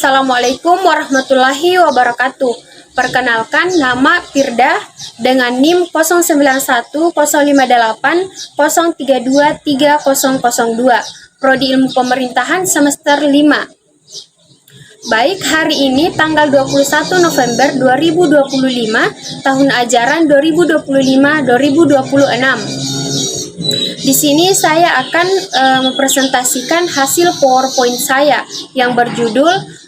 Assalamualaikum warahmatullahi wabarakatuh. Perkenalkan, nama Firda dengan NIM 091058032302, Prodi Ilmu Pemerintahan semester 5. Baik, hari ini tanggal 21 November 2025, tahun ajaran 2025-2026. Di sini saya akan mempresentasikan hasil PowerPoint saya yang berjudul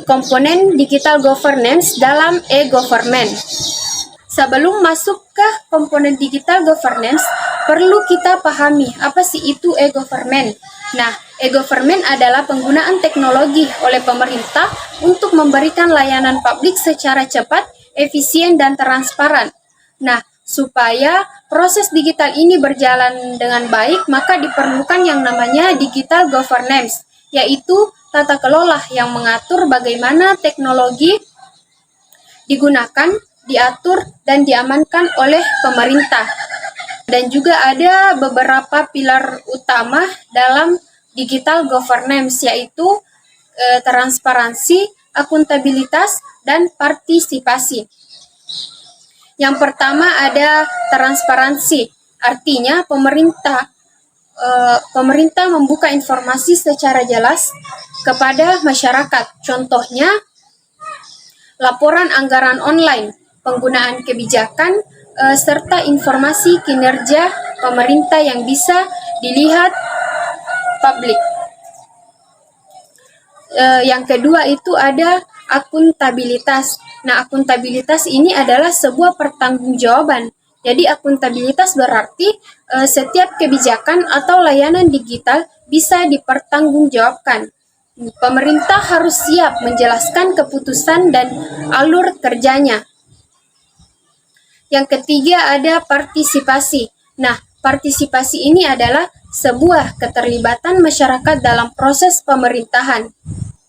komponen digital governance dalam e-government. Sebelum masuk ke komponen digital governance, perlu kita pahami apa sih itu e-government. Nah, e-government adalah penggunaan teknologi oleh pemerintah untuk memberikan layanan publik secara cepat, efisien, dan transparan. Nah, supaya proses digital ini berjalan dengan baik, maka diperlukan yang namanya digital governance, yaitu tata kelola yang mengatur bagaimana teknologi digunakan, diatur, dan diamankan oleh pemerintah. Dan juga ada beberapa pilar utama dalam digital governance, yaitu transparansi, akuntabilitas, dan partisipasi. Yang pertama ada transparansi, artinya pemerintah membuka informasi secara jelas kepada masyarakat. Contohnya, laporan anggaran online, penggunaan kebijakan, serta informasi kinerja pemerintah yang bisa dilihat publik. Yang kedua itu ada akuntabilitas. Nah, akuntabilitas ini adalah sebuah pertanggungjawaban. Jadi, akuntabilitas berarti setiap kebijakan atau layanan digital bisa dipertanggungjawabkan. Pemerintah harus siap menjelaskan keputusan dan alur kerjanya. Yang ketiga ada partisipasi. Nah, partisipasi ini adalah sebuah keterlibatan masyarakat dalam proses pemerintahan.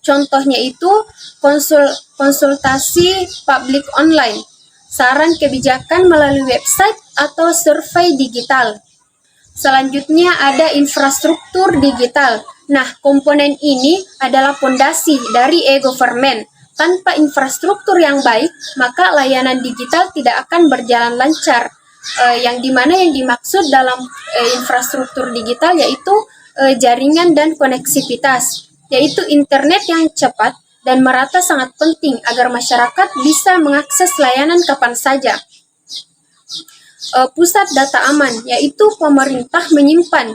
Contohnya itu konsultasi publik online, saran kebijakan melalui website atau survei digital. Selanjutnya ada infrastruktur digital. Nah, komponen ini adalah fondasi dari e-government. Tanpa infrastruktur yang baik, maka layanan digital tidak akan berjalan lancar. Yang dimaksud dalam infrastruktur digital yaitu jaringan dan koneksivitas, yaitu internet yang cepat dan merata sangat penting agar masyarakat bisa mengakses layanan kapan saja. Pusat data aman, yaitu pemerintah menyimpan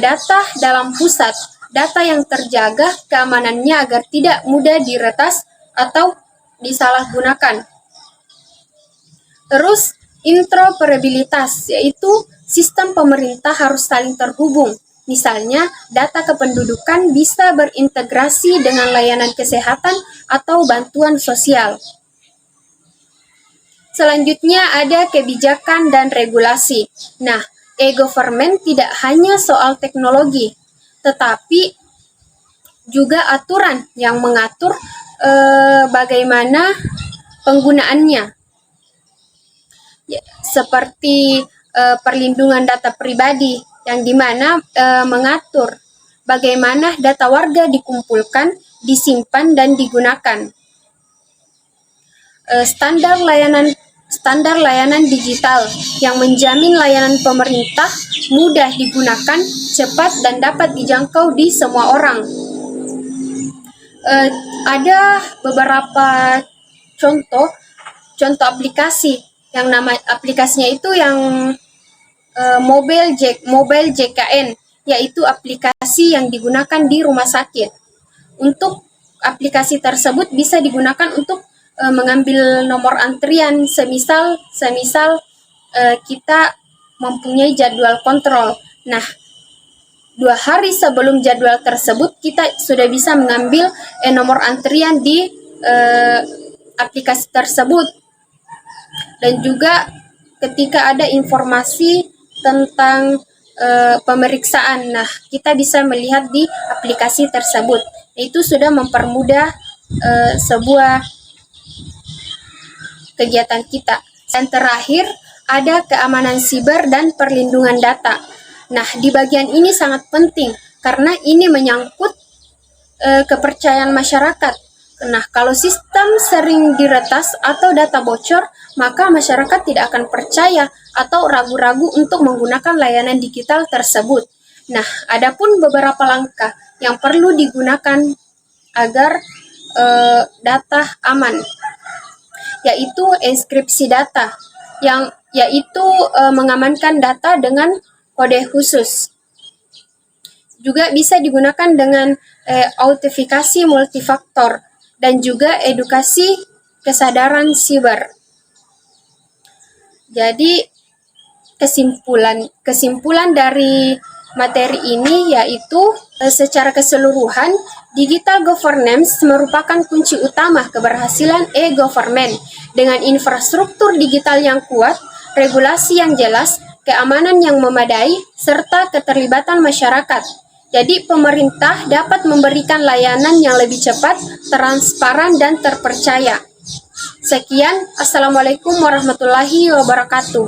data dalam pusat, data yang terjaga keamanannya agar tidak mudah diretas atau disalahgunakan. Terus, interoperabilitas, yaitu sistem pemerintah harus saling terhubung. Misalnya, data kependudukan bisa berintegrasi dengan layanan kesehatan atau bantuan sosial. Selanjutnya ada kebijakan dan regulasi. Nah, e-government tidak hanya soal teknologi, tetapi juga aturan yang mengatur bagaimana penggunaannya. Seperti perlindungan data pribadi, yang dimana mengatur bagaimana data warga dikumpulkan, disimpan, dan digunakan. Standar layanan digital yang menjamin layanan pemerintah mudah digunakan, cepat, dan dapat dijangkau di semua orang. Ada beberapa contoh aplikasi, yang nama aplikasinya itu yang Mobile JKN, yaitu aplikasi yang digunakan di rumah sakit. Untuk aplikasi tersebut bisa digunakan untuk mengambil nomor antrian, semisal kita mempunyai jadwal kontrol. Nah, 2 hari sebelum jadwal tersebut kita sudah bisa mengambil nomor antrian di aplikasi tersebut. Dan juga ketika ada informasi tentang pemeriksaan, nah kita bisa melihat di aplikasi tersebut. Itu sudah mempermudah sebuah kegiatan kita. Dan terakhir ada keamanan siber dan perlindungan data. Nah, di bagian ini sangat penting karena ini menyangkut kepercayaan masyarakat. Nah, kalau sistem sering diretas atau data bocor, maka masyarakat tidak akan percaya atau ragu-ragu untuk menggunakan layanan digital tersebut. Nah, adapun beberapa langkah yang perlu digunakan agar data aman, yaitu enkripsi data, yaitu mengamankan data dengan kode khusus. Juga bisa digunakan dengan autentikasi multifaktor dan juga edukasi kesadaran siber. Jadi kesimpulan dari materi ini yaitu secara keseluruhan digital governance merupakan kunci utama keberhasilan e-government. Dengan infrastruktur digital yang kuat, regulasi yang jelas, keamanan yang memadai, serta keterlibatan masyarakat. Jadi pemerintah dapat memberikan layanan yang lebih cepat, transparan, dan terpercaya. Sekian, Assalamualaikum warahmatullahi wabarakatuh.